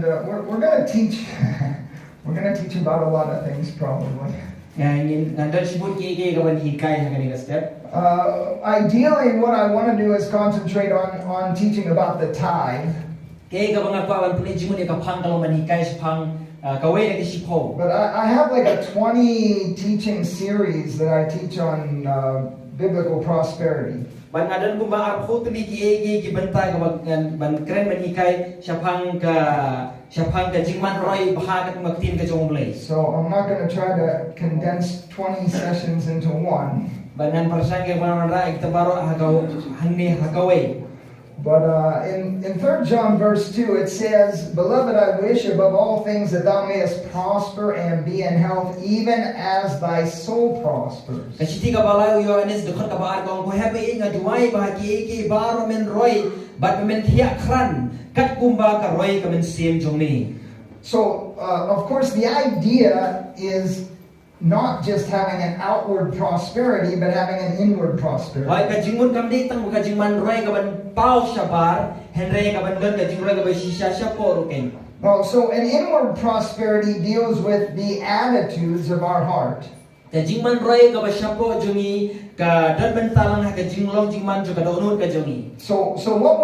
and we're going to teach. We're going to teach about a lot of things probably. Ideally, what I want to do is concentrate on teaching about the tithe. But I have like a 20 teaching series that I teach on biblical prosperity. So I'm not going to try to condense 20 sessions into one. But in 3 John verse 2 it says, "Beloved, I wish above all things that thou mayest prosper and be in health, even as thy soul prospers." So, of course, the idea is not just having an outward prosperity, but having an inward prosperity. Well, so an inward prosperity deals with the attitudes of our heart. So what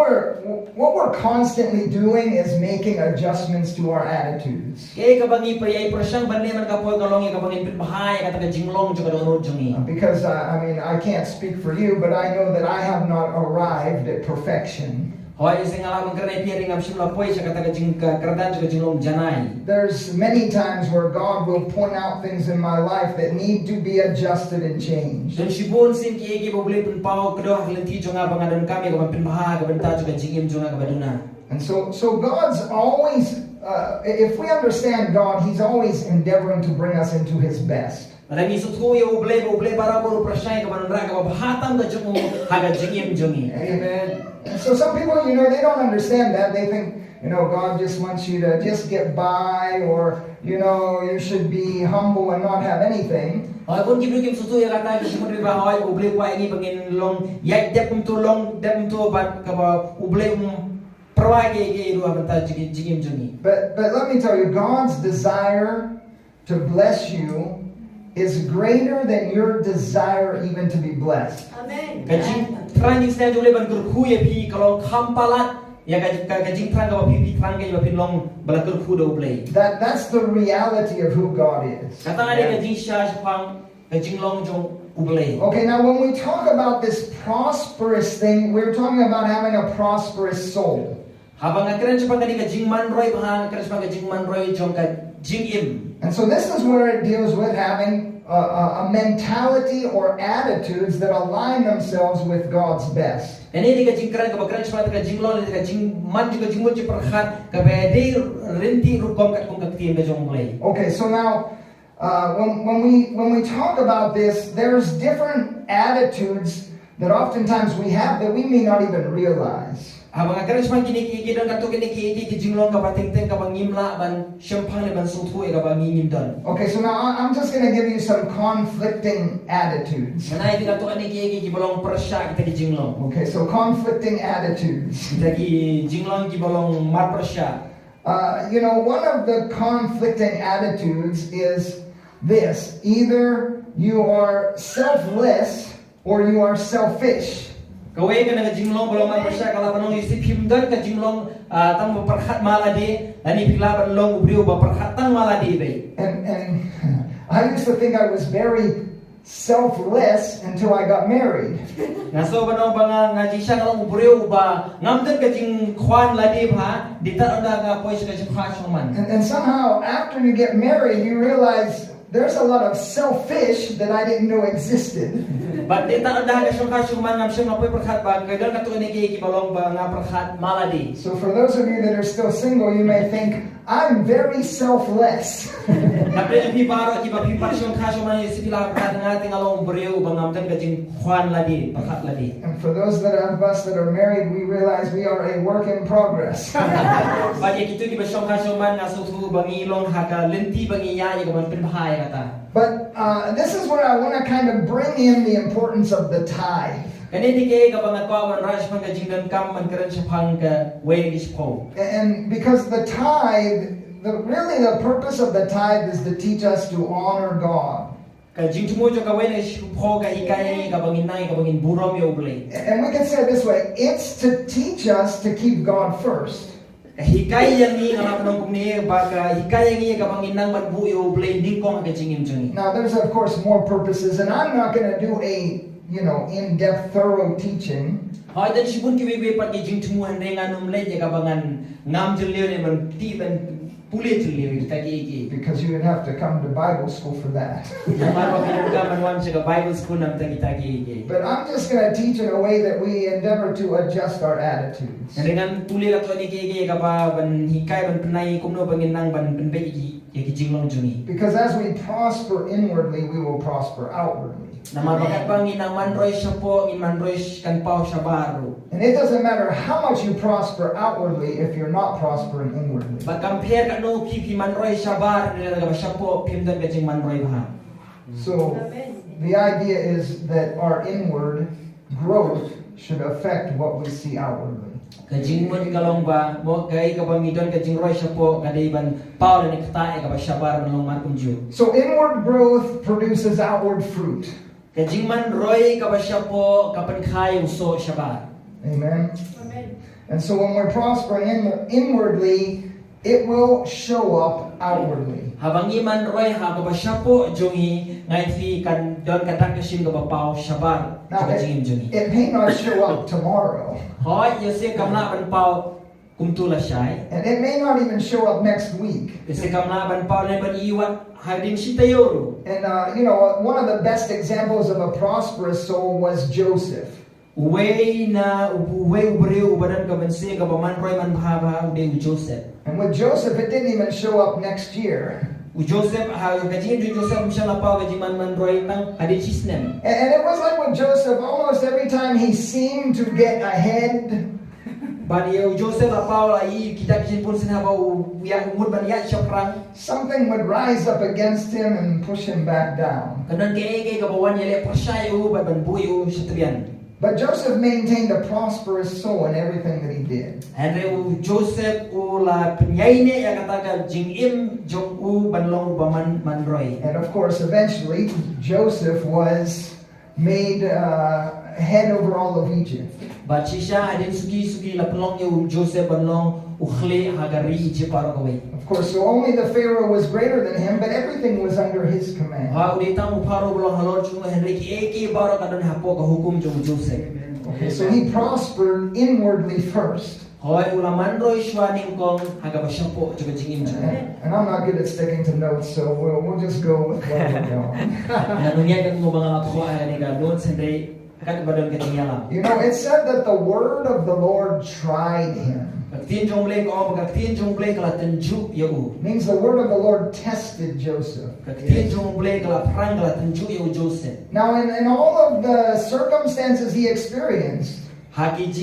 we're constantly doing is making adjustments to our attitudes. Because I mean, I can't speak for you, but I know that I have not arrived at perfection. There's many times where God will point out things in my life that need to be adjusted and changed. And so God's always, if we understand God, He's always endeavoring to bring us into His best. Amen. And so some people, they don't understand that. They think, God just wants you to just get by, or, you should be humble and not have anything. But let me tell you, God's desire to bless you is greater than your desire even to be blessed. Amen. That's the reality of who God is. Okay, now when we talk about this prosperous thing, we're talking about having a prosperous soul. And so this is where it deals with having a mentality or attitudes that align themselves with God's best. Okay, so now when we talk about this, there's different attitudes that oftentimes we have that we may not even realize. Okay, so now I'm just going to give you some conflicting attitudes. Okay, so conflicting attitudes. One of the conflicting attitudes is this: either you are selfless or you are selfish. And I used to think I was very selfless until I got married. And somehow after you get married, you realize there's a lot of selfish that I didn't know existed. So for those of you that are still single, you may think, I'm very selfless. And for those of us that are married, we realize we are a work in progress. But this is where I want to kind of bring in the importance of the tithe. Kanini ke kapag nakawan rush man ka jingdan kam man karan shapang ka way gishpo. And because the tithe, really the purpose of the tithe is to teach us to honor God. Ka jingtumo jo ka way na shapho ka hikay kapag inay kapag inburom yo ble. And we can say it this way, it's to teach us to keep God first. Hikay yang ni ngala panong kumni baka hikay yang kapag inang magbuyo ble dingkong ka jingim jungi. Now there's of course more purposes, and I'm not going to do a in-depth, thorough teaching. Hoy dan sibun ki bebe pat ki jingtumo hande nganum le je kabangan ngam jelio ne man ti ban pule jelio ta ki. Because you would have to come to Bible school for that. But I'm just going to teach in a way that we endeavor to adjust our attitudes. Because as we prosper inwardly, we will prosper outwardly. And it doesn't matter how much you prosper outwardly if you're not prospering inwardly. So the idea is that our inward growth should affect what we see outwardly. So inward growth produces outward fruit. Amen. And so when we're prospering inwardly, it will show up outwardly. Now, it may not show up tomorrow. And it may not even show up next week. And one of the best examples of a prosperous soul was Joseph. And with Joseph, it didn't even show up next year. And it was like with Joseph, almost every time he seemed to get ahead, something would rise up against him and push him back down. But Joseph maintained a prosperous soul in everything that he did. And of course, eventually, Joseph was made head over all of Egypt. Of course, so only the Pharaoh was greater than him, but everything was under his command. Okay, so he prospered inwardly first. And I'm not good at sticking to notes, so we'll just go with what we're going. It said that the word of the Lord tried him. Means the word of the Lord tested Joseph. Now in all of the circumstances he experienced, his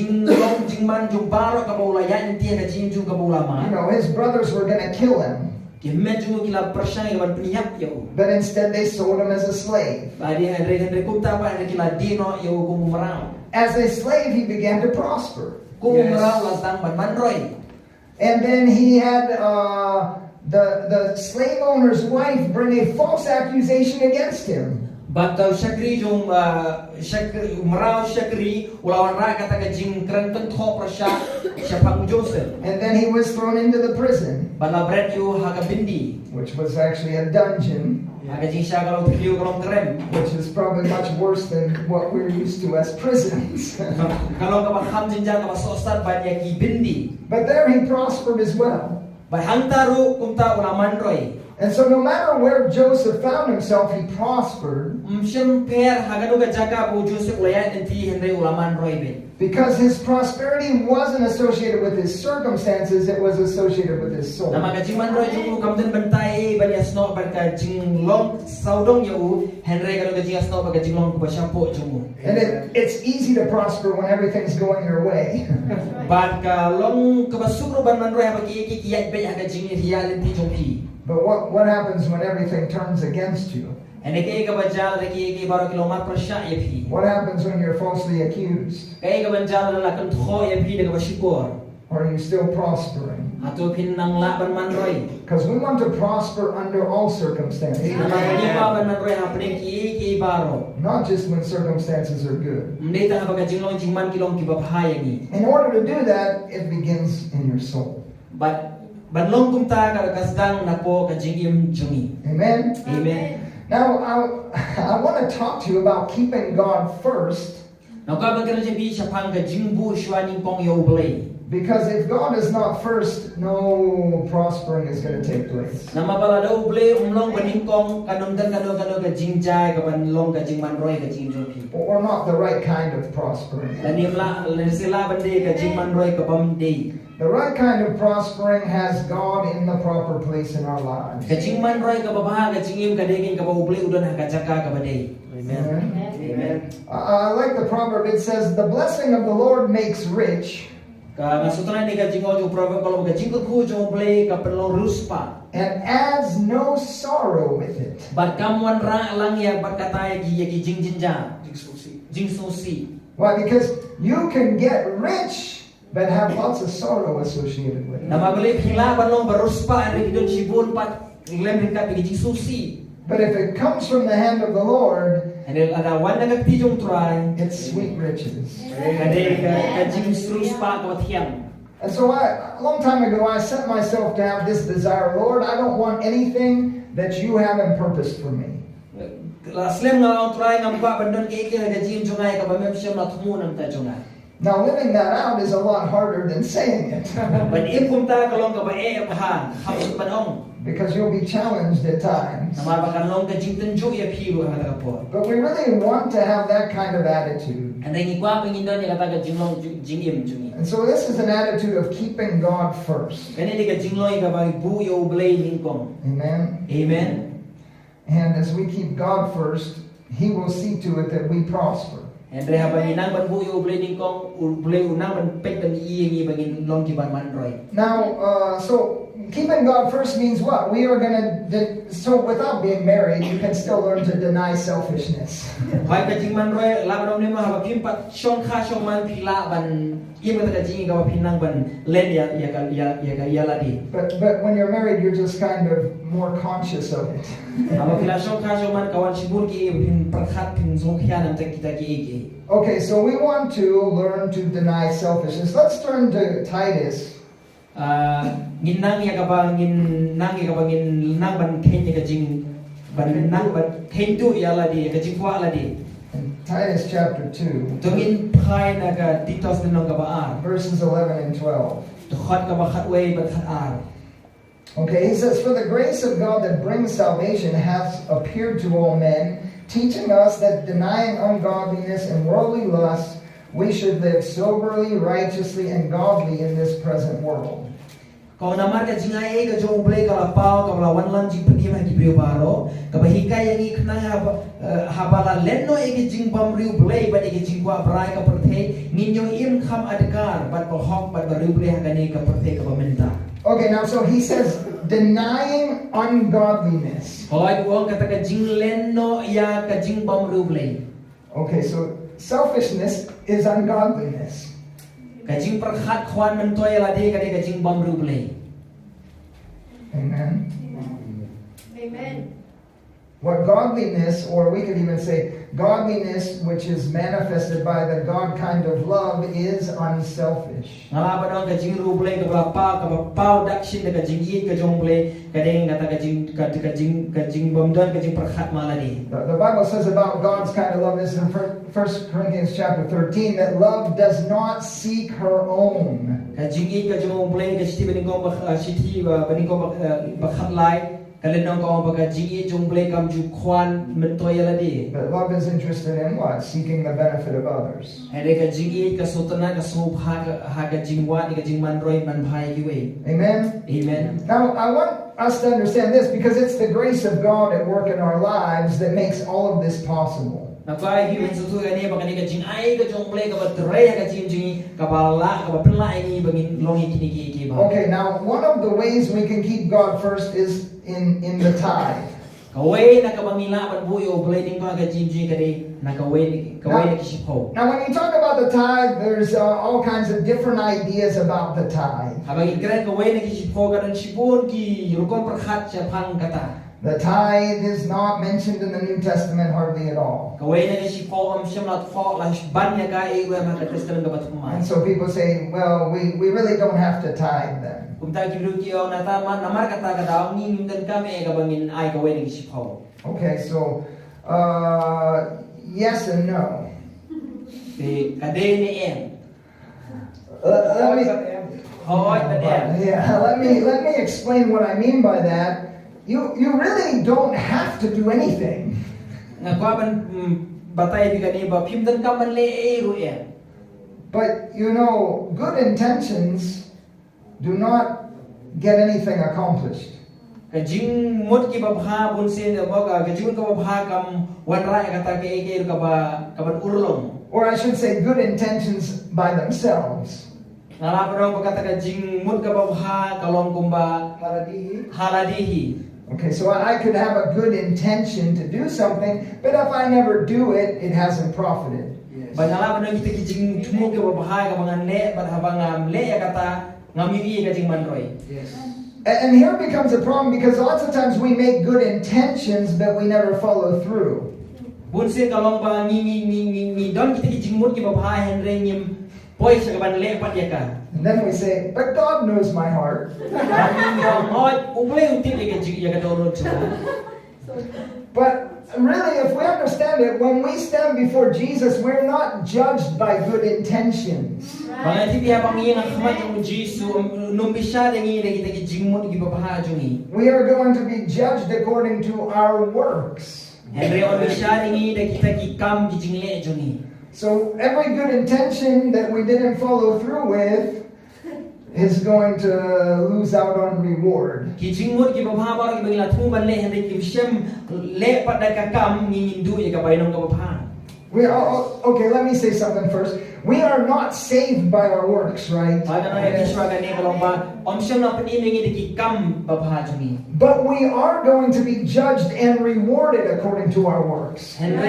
brothers were going to kill him. But instead they sold him as a slave. As a slave, he began to prosper. Yes. And then he had the slave owner's wife bring a false accusation against him. And then he was thrown into the prison, which was actually a dungeon, which is probably much worse than what we're used to as prisons. But there he prospered as well. And so no matter where Joseph found himself, he prospered. Because his prosperity wasn't associated with his circumstances, it was associated with his soul. And it's easy to prosper when everything's going your way. But what happens when everything turns against you? Ene ke ka bajal ke baro kilomat persya ya phi. What happens when you're falsely accused? Ke bajal la kan tho ya phi de ka syukur. Or are you still prospering? Atau pin nang la ban man roi. Because we want to prosper under all circumstances. Ni ba ban man roi happening ki baro. Not just when circumstances are good. Mdei ta ba ka jinglong jingman kilong ki ba phaya ni. In order to do that, it begins in your soul. But ban long kum ta ka kasdang na po ka jingim jungi. Amen? Amen. Now, I want to talk to you about keeping God first. Now ka ban kana bi syapang ka jingbu shwaning pong yo blay. Because if God is not first, no prospering is going to take place. Nama pala daw blay umlong baning kong kanong kano ka jingjay ka ban long ka jingman roy ka jingjopi. Or not the right kind of prospering. Lanim la sila bande ka jingman roy ka bam day. The right kind of prospering has God in the proper place in our lives. Ka jingman roy ka babaha ka jingim ka degin ka ba ublay udon ha ka jaka ka ba day. Amen. Amen. I like the proverb. It says, "The blessing of the Lord makes rich." Ka masutan ni ka jingo jo proverb kalau ka jingo ku jo ublay ka perlo ruspa. And adds no sorrow with it. Bat kamuan ra lang ya bat katay ki jingjinja. Jingsusi. Why? Because you can get rich, but have lots of sorrow associated with it. Nama beli hila balong beruspa ada kidon sibun pat lem ringkat bigi jingsusi. But if it comes from the hand of the Lord, Ada wan na tijong try. it's sweet riches. Kade ka jingsuspa ka tiang. And so a long time ago, I set myself to have this desire. Lord, I don't want anything that you haven't purposed for me. Laslem na try ngam ba bandon ke ka jing jungai ka ba mem syam na thumu nam ta jungai. Now, living that out is a lot harder than saying it. Ban ipum ta kalong ka ba bahan hapus panong. Because you'll be challenged at times. Nama ba kalong ka jing tenju ya piru ha ta po. But we really want to have that kind of attitude. Anda ngikwa pengindon ya kata ka jinglong jingim jungi. And so this is an attitude of keeping God first. Kani di ka jinglong ka ba bu yo blay lingkong. Amen. Amen. And as we keep God first, He will see to it that we prosper. Andre habang inang ban bu yo blay lingkong blay unang ban pek ban iingi bangin long ki ban man roy. Now, so keeping God first means what? We are going to, so without being married, you can still learn to deny selfishness. Bai ka jing man roy labram ne ma habang pimpat shong kha shong man pila ban im ka jing ka pinang ban len ya ladi. But when you're married, you're just kind of more conscious of it. Habang pila shong kha shong man kawan sibun ki pin prakhat pin zongkhya nam tak kita ki. Okay, so we want to learn to deny selfishness. Let's turn to Titus. Nang ya ka ngin nang ban khen ka jing ban nang ban khen tu ya ladi ka jing kwa ladi. In Titus chapter 2, Tungin phai na ka Titus nong ka ba verses 11 and 12. Khat ka ba khat way ban khat ar. Okay, he says, "For the grace of God that brings salvation hath appeared to all men, teaching us that denying ungodliness and worldly lusts, we should live soberly, righteously, and godly in this present world." Kau namar ka jingai ka jong blay ka lapau ka lawan lan jing pergi ma ki brio baro ka bahikai yang ikna habala lenno e jing bam riu blay ba e jing kwa brai ka perthe ninyo im kham adkar bat ko hok bat riu blay hakane ka perthe ka bamenta. Okay, now so he says, denying ungodliness. Hoy uang kata ka jing lenno ya ka jing bam riu blay. Okay, so selfishness is ungodliness. Kajing perkhat khwan mentoy ladi ka kajing bam riu blay. Amen. Amen. What godliness, or we could even say godliness, which is manifested by the God kind of love, is unselfish. Ngala padang kajing riu blay ka pau dakshin ka jing yi ka jong blay kadeng kata kajing bam don kajing perkhat maladi. The Bible says about God's kind of love is in 1 Corinthians chapter 13 that love does not seek her own. Kajing yi ka jong blay ka siti bening ko bakhat lai kalenong ko ba kajing yi jong blay kam ju khwan mentoy ladi. But love is interested in what? Seeking the benefit of others. Ade kajing yi ka sotana ka so ha kajing wa ni kajing man roy man bhai ki we. Amen. Amen. Now I want us to understand this because it's the grace of God at work in our lives that makes all of this possible. Nakai himen sutu kani ba kani kajing ai ka jong blay ka batray ka jing ka bala ka pelai ni bangin longi kini ki ba. Okay, now one of the ways we can keep God first is in the tithe. Kaway na kabangila ban buyo blading ko aga jinji kadi na kaway na kisipho. Now, when you talk about the tithe, there's all kinds of different ideas about the tithe. Habang ikran kaway na kisipho karon sipon ki rukon perkhat sa phang kata. The tithe is not mentioned in the New Testament hardly at all. Kaway na kisipho am siyam lat fo la ban ya ka e wa ma Kristen ga batmai. And so people say, well, we really don't have to tithe then. Kung tayo kibrukyo na tama namar kata kada ang ngimdan kami kabangin ay kaway na kisipho. Okay, so yes and no. Di kade ni em. Let me, Hoy badem. yeah, let me explain what I mean by that. You really don't have to do anything. Nga kwa ban batay bi kani ba pimdan ka man le e ru em. But you know, good intentions do not get anything accomplished. Kajing mut ki babha bunsin mo ka kajun ka babha kam wanra kata ke ke ka ban urlong. Or I should say good intentions by themselves. Nala pero kata kajing mut ka babha kalong kumba haladihi. Okay, so I could have a good intention to do something, but if I never do it, it hasn't profited. Banala pero kita kajing tumu ke babha ka bangan le bat habang le kata ngamiri kajing manroy. Yes. And here becomes a problem because lots of times we make good intentions, but we never follow through. Bunsin kalong ba ni don kita kajing mut ki babha henre nyim poi sa ban le pat ya ka. And then we say, but God knows my heart. But really, if we understand it, when we stand before Jesus, we're not judged by good intentions. We are going to be judged according to our works. So every good intention that we didn't follow through with is going to lose out on reward. We are, okay, let me say something first. We are not saved by our works, right? But we are going to be judged and rewarded according to our works. And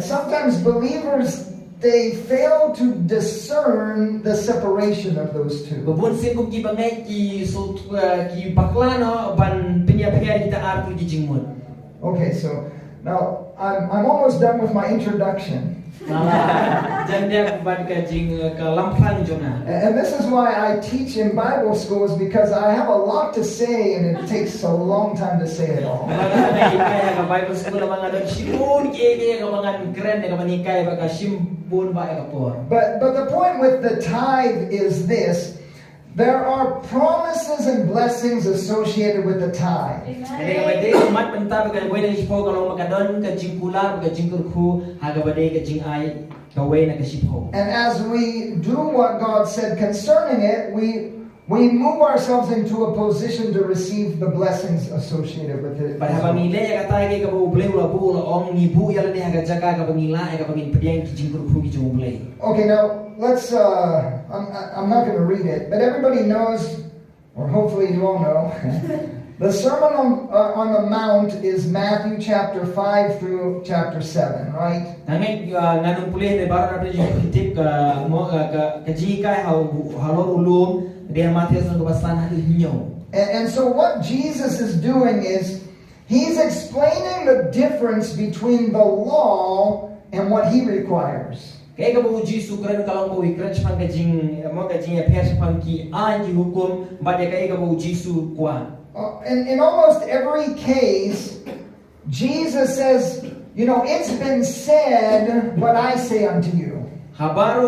sometimes believers, they fail to discern the separation of those two. Okay, so now I'm almost done with my introduction. And this is why I teach in Bible schools, because I have a lot to say and it takes a long time to say it all. But the point with the tithe is this: there are promises and blessings associated with the tithe. And as we do what God said concerning it, we move ourselves into a position to receive the blessings associated with it. Okay, now let's, I'm not going to read it, but everybody knows, or hopefully you all know, the Sermon on the Mount is Matthew chapter 5 through chapter 7, right? And so what Jesus is doing is, he's explaining the difference between the law and what he requires. And in almost every case, Jesus says, you know, it's been said what I say unto you. For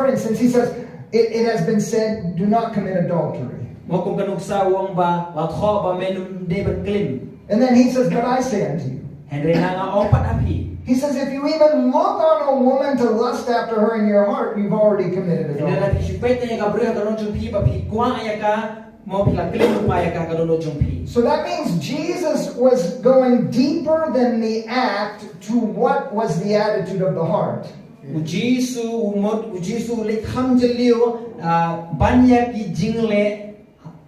instance, he says, it has been said, do not commit adultery. And then he says, but I say unto you. He says, if you even look on a woman to lust after her in your heart, you've already committed adultery. So that means Jesus was going deeper than the act to what was the attitude of the heart. Ujisu le khamjelio banya ki jingle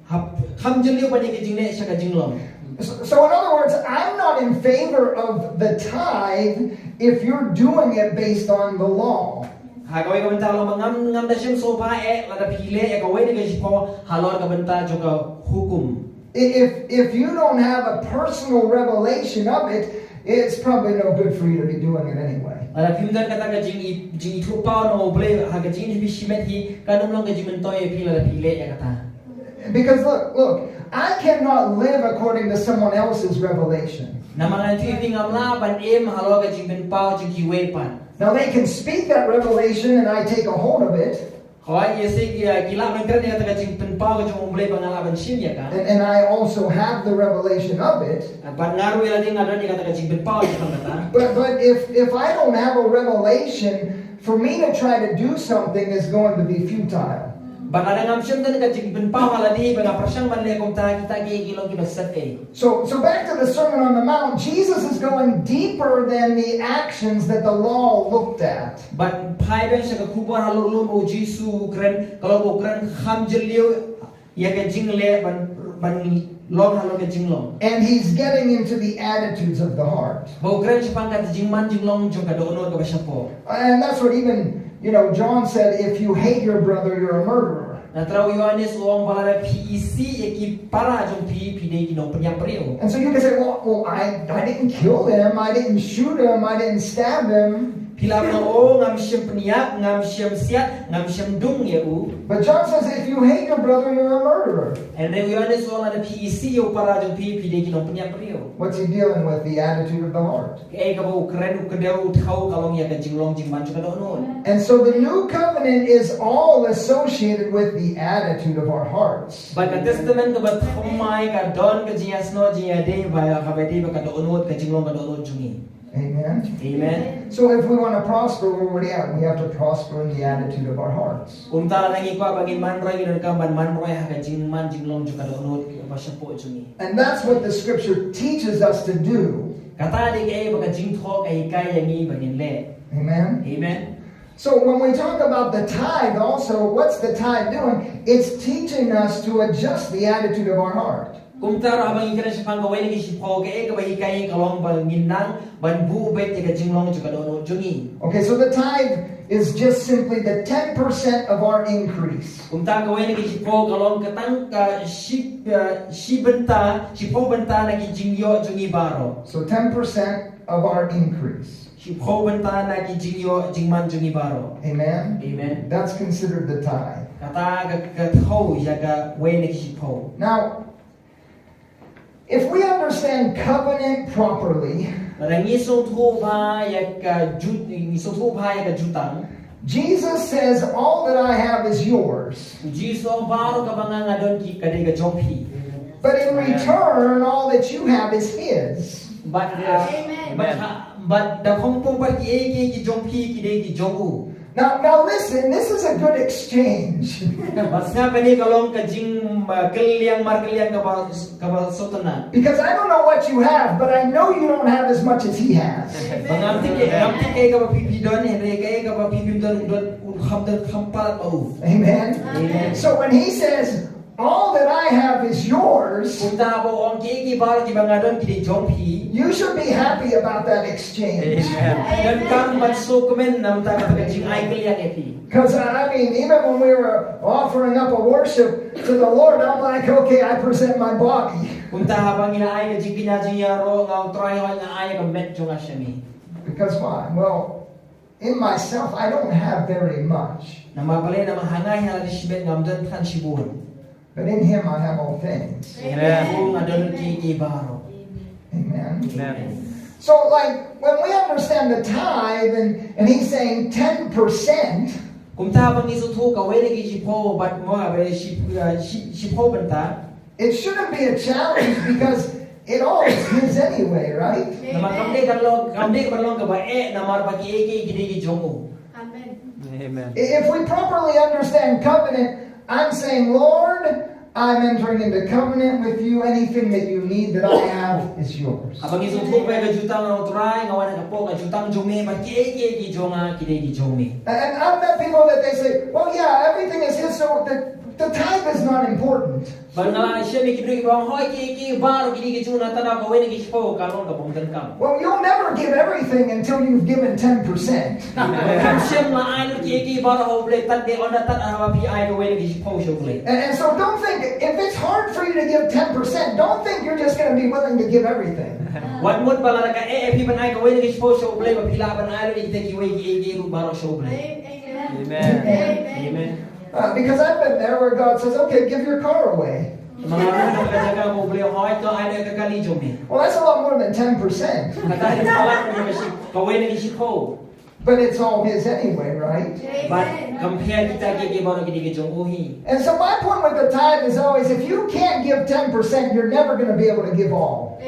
khamjelio banya ki jingle shaka jinglom. So in other words, I'm not in favor of the tithe if you're doing it based on the law. Haggai ka benta lo ngam da shem so ba la da phile ka we de ko halor ka benta joka hukum. If you don't have a personal revelation of it, it's probably no good for you to be doing it anyway. Ala phimdan kata ka jing thu pa no ble ha ka jing bi shimet hi kanum long ka jimen toy phila da phile ya kata. Because look, I cannot live according to someone else's revelation. Na mga tu ngam la ban em halor ka jing ben pao jing ki we pan. Now they can speak that revelation and I take a hold of it. And I also have the revelation of it. But if I don't have a revelation, for me to try to do something is going to be futile. So back to the Sermon on the Mount, Jesus is going deeper than the actions that the law looked at. And he's getting into the attitudes of the heart. And that's what even John said, if you hate your brother, you're a murderer. And so you can say, well, I didn't kill him, I didn't shoot him, I didn't stab him. But John says, if you hate your brother, you're a murderer. What's he dealing with? The attitude of the heart. And so the new covenant is all associated with the attitude of our hearts. Amen. Amen. So if we want to prosper where we're at, we have to prosper in the attitude of our hearts. And that's what the scripture teaches us to do. Amen. Amen. So when we talk about the tithe also, what's the tithe doing? It's teaching us to adjust the attitude of our heart. Okay, so the tithe is just simply the 10% of our increase. So 10% of our increase. Amen. Amen. That's considered the tithe. Now, if we understand covenant properly, Jesus says, all that I have is yours. But in return, all that you have is His. Now listen, this is a good exchange. Because I don't know what you have, but I know you don't have as much as He has. Amen. Amen. So when He says, all that I have is yours, you should be happy about that exchange. Because I mean, even when we were offering up a worship to the Lord, I'm like, okay, I present my body. Because why? Well, in myself, I don't have very much. But in Him I have all things. Amen. Amen. So like when we understand the tithe and He's saying 10%, it shouldn't be a challenge because it all is His anyway, right? Amen. Amen. If we properly understand covenant, I'm saying, Lord, I'm entering into covenant with you. Anything that you need that I have is yours. Abang isutup ay kajutang na utray, ngawan na kapo kajutang jume, magkiye ki jonga, kide ki jome. And I've met people that they say, well, yeah, everything is his, so the tithe is not important. Baru ngalan siya may kibri bang hoy ki baro kide ki juna tana ko weni ki po kalon ka bongdan kam. Well, you'll never give everything until you've given 10%. Kam siya ma ay ki baro ho ble tat de ona tat arawa pi ay ko weni ki po show ble. And so don't think, if it's hard for you to give 10%, don't think you're just going to be willing to give everything. Wat mut bala ka pi ban ay ko weni ki po show ble ba pila ban ay ki te ki weni ki ru baro show ble. Amen. Amen. Because I've been there where God says, okay, give your car away. Well, that's a lot more than 10%. But it's all his anyway, right? And so my point with the tithe is always, if you can't give 10%, you're never going to be able to give all.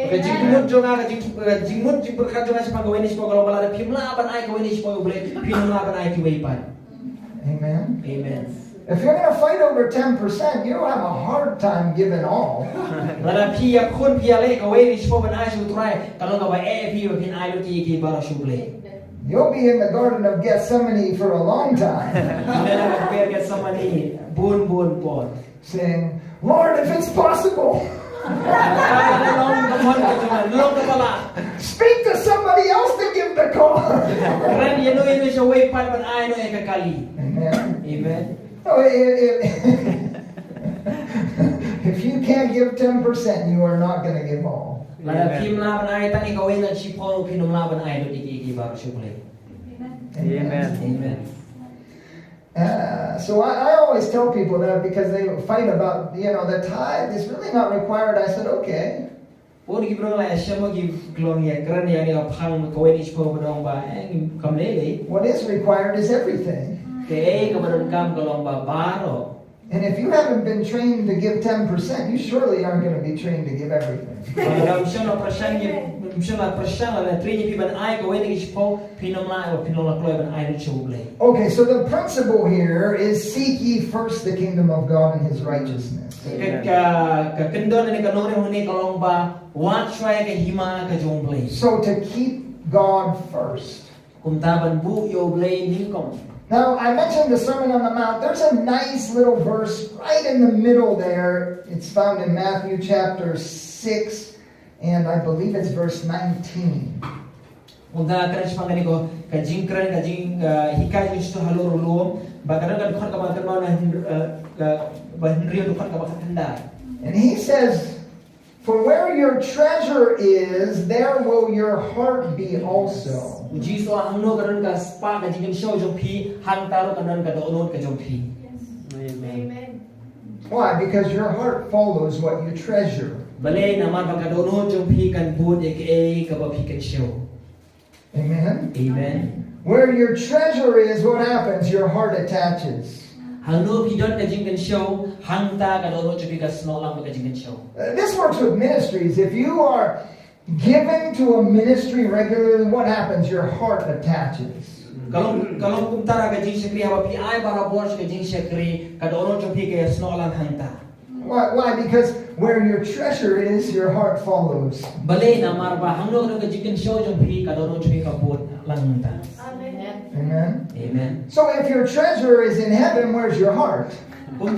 Amen. Amen. If you're going to fight over 10%, you'll have a hard time giving all. You'll be in the Garden of Gethsemane for a long time. Saying, Lord, if it's possible, speak to somebody else to give the car. Amen. Amen. So if you can't give 10%, you are not going to give all. Amen. Amen. So I always tell people that because they fight about, the tithe is really not required. I said, okay. What is required is everything. And if you haven't been trained to give 10%, you surely aren't going to be trained to give everything. Okay, so the principle here is seek ye first the kingdom of God and his righteousness. So to keep God first. Now, I mentioned the Sermon on the Mount. There's a nice little verse right in the middle there. It's found in Matthew chapter 6, and I believe it's verse 19. And he says, for where your treasure is, there will your heart be also. Amen. Why? Because your heart follows what you treasure. Amen? Amen. Where your treasure is, what happens? Your heart attaches. This works with ministries. If you are giving to a ministry regularly, what happens? Your heart attaches. Why? Because where your treasure is, your heart follows. Amen. Amen. So if your treasure is in heaven, where's your heart? Your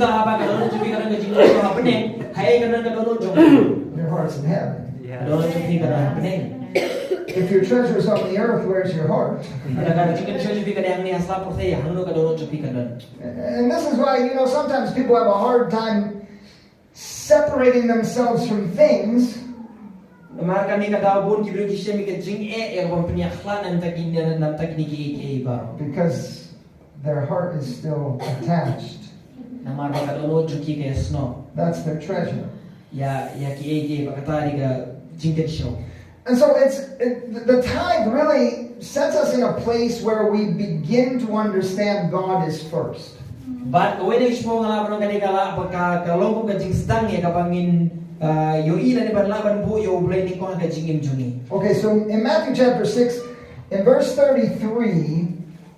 heart's in heaven. If your treasure is on the earth, where's your heart? And this is why, sometimes people have a hard time separating themselves from things. Because their heart is still attached. That's their treasure. And so the tithe really sets us in a place where we begin to understand God is first. Okay, so in Matthew chapter 6, in verse 33,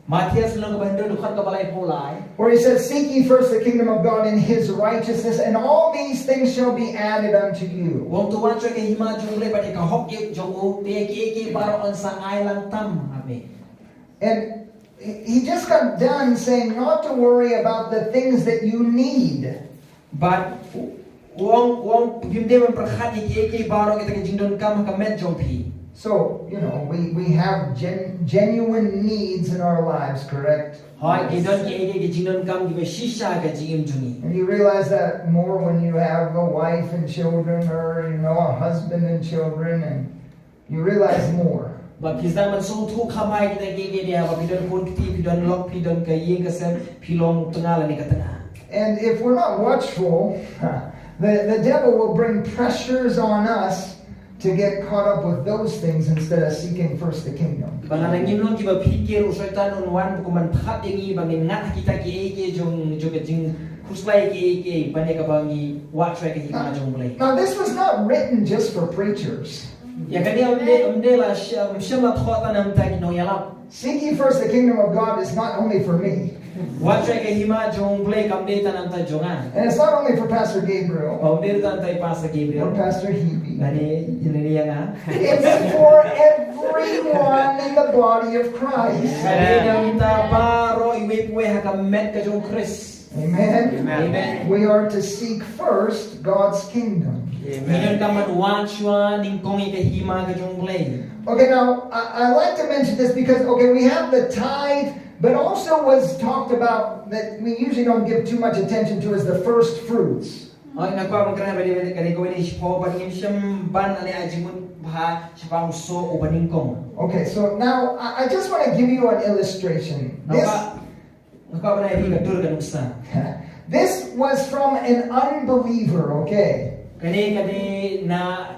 Matias lang ka bahendo dukat ka balay pulay. Where he says, seek ye first the kingdom of God and his righteousness, and all these things shall be added unto you. Wong tuwan choy ka hima jungle pa ka hok yek jongo te ki baro on sa ay lang tam abi. And he just got done saying not to worry about the things that you need. But wong gimde man prakhat ki baro kita ka jingdon kam ka med jompi. So, we have genuine needs in our lives, correct? Hoy gidon ki jingdon kam gi shisha ka jingim juni. And you realize that more when you have a wife and children, or a husband and children, and you realize more. But pizda man so thu khamai kita ki dia ba pidon pun ti pidon lok pidon ka yeng ka sem pilong tengala ni ka tengah. And if we're not watchful, the devil will bring pressures on us to get caught up with those things instead of seeking first the kingdom. Bananangin nun kiba pikir usaitan nun wan kuman phat yengi bangin ngat kita ki jong jing kuslai ki bane ka bangi watchai ka hima jong blai. Now this was not written just for preachers. Ya kani umde la shama thota nam ta no yala. Seek ye first the kingdom of God is not only for me. Watchai ka hima jong blai kam de ta nam ta jongan. And it's not only for Pastor Gabriel Paudir ta tai Pastor Gabriel. or Pastor Hebe. Gani yang It's for everyone in the body of Christ. Gani nam ta baro iwe pwe ha ka met ka jong Chris. Amen. Amen. We are to seek first God's kingdom. Minun ka man watchwa ning kong ka hima ka jong blai. Okay, now I like to mention this because we have the tithe, but also was talked about that we usually don't give too much attention to is the first fruits. Ay nagpa magkana bali kani ko ni sipo baning siyam ban ani ajimun bah sipa uso o baning kong. Okay, so now I just want to give you an illustration. This was from an unbeliever, okay? Kani na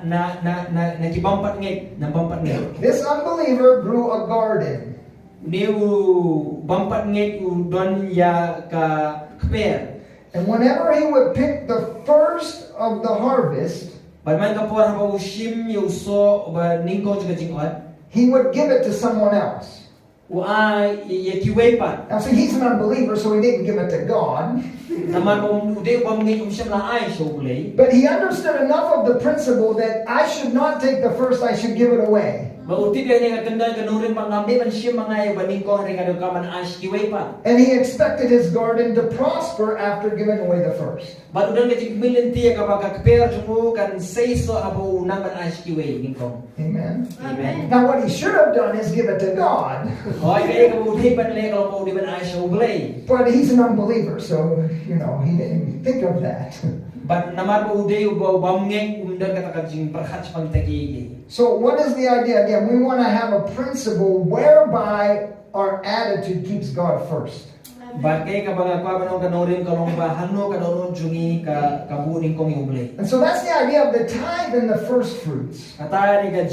kibampat ngek na bampat ngek. This unbeliever grew a garden. Niu bampat ngek u don ya ka kper. And whenever he would pick the first of the harvest, Badman ka por ha ushim yu so ba ningko juga jingot. he would give it to someone else. Wa ya kiwepa. Now see, he's an unbeliever, so he didn't give it to God. Naman ude bam ngek siyam la ay so bulay. But he understood enough of the principle that I should not take the first, I should give it away. Bauti dia ni katanda kanurin pangamde man siya mga baning ko ring ado kaman ash kiwepa. And he expected his garden to prosper after giving away the first. But udan ka jigbilin tiya ka magkakper jumo kan say so abo unang man ash kiwe ningko. Amen. Amen. Now what he should have done is give it to God. Hoy kaya ka buti pa nila ka mo di man ash ublay. But he's an unbeliever, so he didn't think of that. But naman po uday ubaw bamngeng umdan ka takajing perhat pang tagigi. So what is the idea? Again, we want to have a principle whereby our attitude keeps God first. But kaya ka ba kwa banong kanorin kalong ba hano kanoron jungi ka kabuning kong ublay. And so that's the idea of the tithe and the first fruits. Katari ka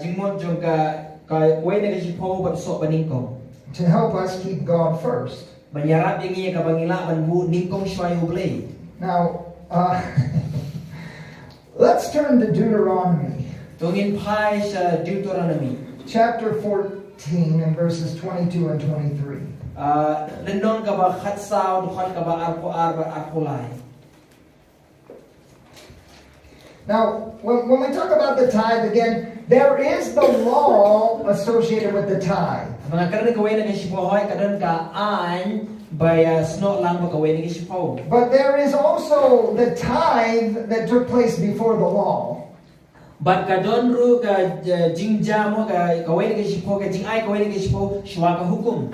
jingmon jung ka way na kasipo ba so baning kong. To help us keep God first. Banyarap yung iya kabangila man bu ningkong siya ublay. Now, let's turn to Deuteronomy. Tungin pai sa Deuteronomy. Chapter 14 and verses 22 and 23. Lendong ka ba khatsaw dukhan ka ba arkulay. Now, when we talk about the tithe again, there is the law associated with the tithe. Mga karon kaway na kasipohoy kadon ka an by snow lang makaway na kasipo. But there is also the tithe that took place before the law. But kadon ru ka jingja mo ka kaway na kasipo ka jingay kaway na kasipo shwa ka hukum.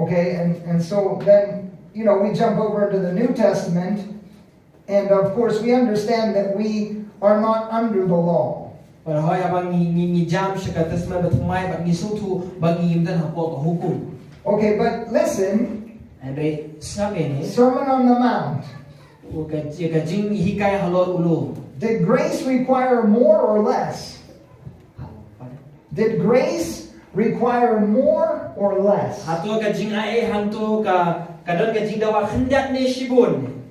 Okay, and so then we jump over to the New Testament, and of course we understand that we are not under the law. Pero hoy abang ni jam siya ka tasma batmay bang isutu bang imdan hapo ka hukum. Okay, but listen. And sabi ni Sermon on the Mount. Ka jing hikay halor ulo. Did grace require more or less? Did grace require more or less? Hato ka jing ay hanto ka kadon ka jing dawa hendak ni shibun.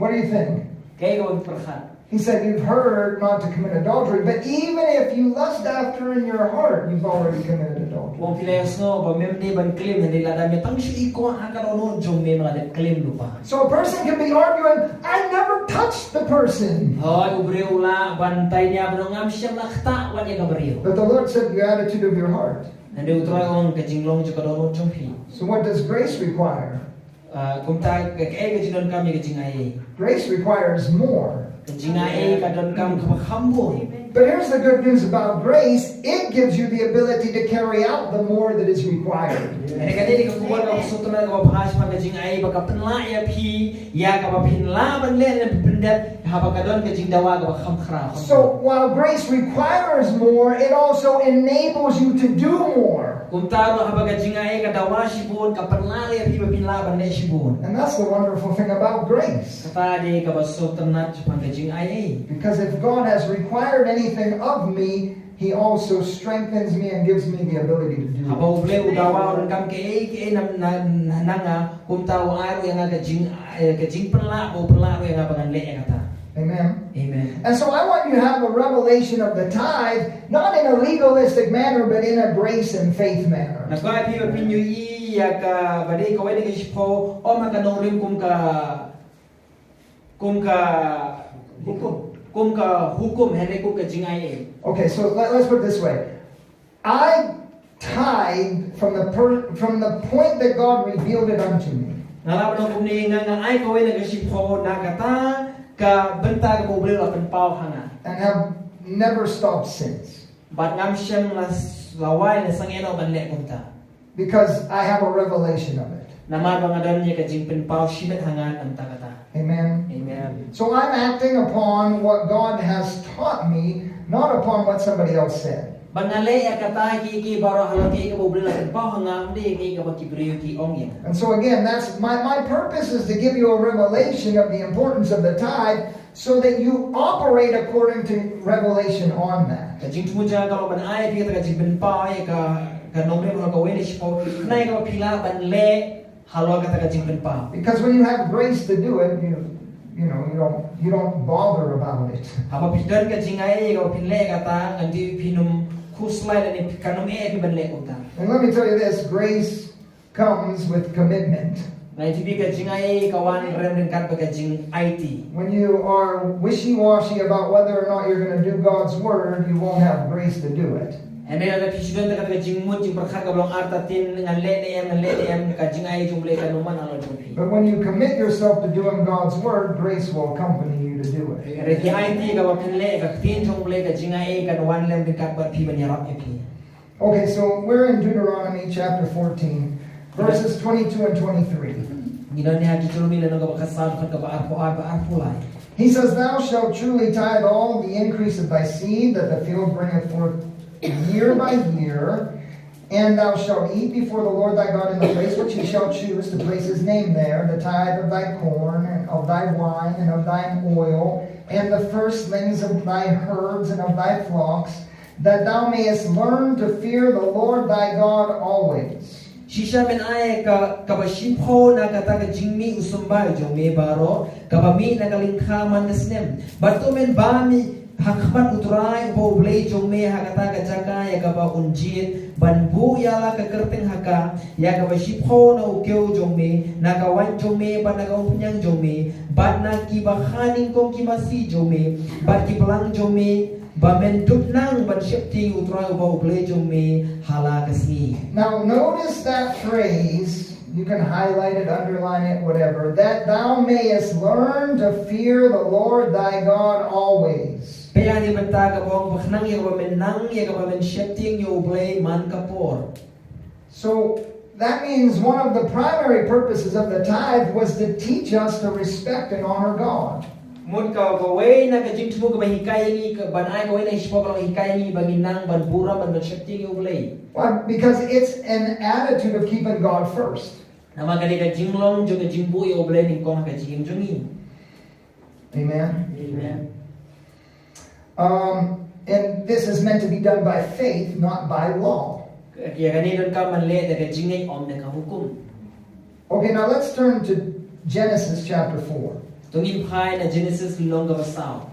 What do you think? Kaya ka magperhat. He said, you've heard not to commit adultery, but even if you lust after in your heart, you've already committed adultery. Wong pilayas no ba memde ban claim hindi la dami tang shi ko akarono jong me mga claim lupa. So a person can be arguing, I never touched the person. Hoy ubreu la bantay niya bro ngam siya nakta wa niya gabriel. But the Lord said the attitude of your heart. Nandi utroy ong kajinglong jo kadono jongpi. So what does grace require? Kung ta kay kajinon kami kajingay. Grace requires more. Kajingay kadon kam kamakambon. But here's the good news about grace. It gives you the ability to carry out the more that is required. Ani kadili ka kuwan ka suto na ka bahas pa kajingay baka penla ya pi ya ka pinla ban le na pindat haba kadon kajing dawa ka khamkhra. So while grace requires more, it also enables you to do more. Kung taro haba kajingay ka dawa sibun ka penla ya pi pinla ban le sibun. And that's the wonderful thing about grace. Katadi ka basuto na chupan kajingay. Because if God has required anything of me, He also strengthens me and gives me the ability to do it. Habaw ble udawa orang kam ke nanga kung tao aro yang kajing penla o penla yang abangan le kata. Amen. Amen. And so I want you to have a revelation of the tithe, not in a legalistic manner, but in a grace and faith manner. Nagwa pi pinyo ya ka badai ko wede kispo o makanong kum ka hukum hele ko kajingay. Okay, so let's put it this way. I tithe from the point that God revealed it unto me. Nalabang kum ni nga ay ko wede kispo nakata ka benta ka mobil akan pau hanga. And have never stopped since. But ngam siyang laway na sangeno ban le kunta. Because I have a revelation of it. Namar bangadan niya kajing penpau shimet hangan ang takata. Amen. Amen. So I'm acting upon what God has taught me, not upon what somebody else said. Banale ya kata ki baro halang ki mobil akan pau hangam di ki ka bakibriyo ki ongya. And so again, that's my purpose is to give you a revelation of the importance of the tithe so that you operate according to revelation on that. Kajing tumuja kalau ban ay ki kajing penpau ya ka nomre mo ka wele sipo nai ka pila ban le halo kata kajing penpau. Because when you have grace to do it, you don't bother about it. Haba pidan kajing ay ka pinle kata andi pinum kuslay dan kanum pi ban le kunta. And let me tell you this, grace comes with commitment. Na itibi kajing ay kawan rem kat kajing IT. When you are wishy-washy about whether or not you're going to do God's word, you won't have grace to do it. Ane ada pisudan dekat kajing mun jing berkhat ka belong artatin ngan le em kajing ay jumble kanuman alo jumpi. But when you commit yourself to doing God's word, grace will accompany you to do it. Reti IT ka wapin le ka tin jumble kajing ay kanuan lem dekat bar pi banyarap epi. Okay, so we're in Deuteronomy chapter 14, verses 22 and 23. Gidan niya kitulmi lano ka bakasad ka ba arpo lai. He says, Thou shalt truly tithe all the increase of thy seed that the field bringeth forth year by year, and thou shalt eat before the Lord thy God in the place which he shall choose to place his name there, the tithe of thy corn, and of thy wine, and of thine oil, and the firstlings of thy herds and of thy flocks, that thou mayest learn to fear the Lord thy God always. Shisha men ay kabashipho na kata kajingmi usumbay jome baro kabami na kalingkaman kasnem. Bato men bami hakmat utray boblay jome hakata kajaka ya kaba unjit banbu yala kakerteng haka ya kabashipho na ukyo jome na kawan jome ban na kaumpunyang jome ban na kibahaning kong kimasi jome ban kibelang jome bamenduk nang ban syepti utray boblay jome hala kasni. Now notice that phrase, you can highlight it, underline it, whatever, that thou mayest learn to fear the Lord thy God always. Kaya di banta ka bong baknang ya bamenang ya kabamen syepting yo blay man kapor. So that means one of the primary purposes of the tithe was to teach us to respect and honor God. Mun ka way na kajing tumo ka bahikay ni ban ay ka way na hispo ka bahikay ni baginang ban bura ban syepting yo blay. Why? Because it's an attitude of keeping God first. Nama kali kajing long jo kajing bu yo blay ni kong kajing jongi. Amen. Amen. And this is meant to be done by faith, not by law. Kaya ganito ka man le na kajing ay om na kahukum. Okay, now let's turn to Genesis chapter 4. Tungin phay na Genesis long ka basaw.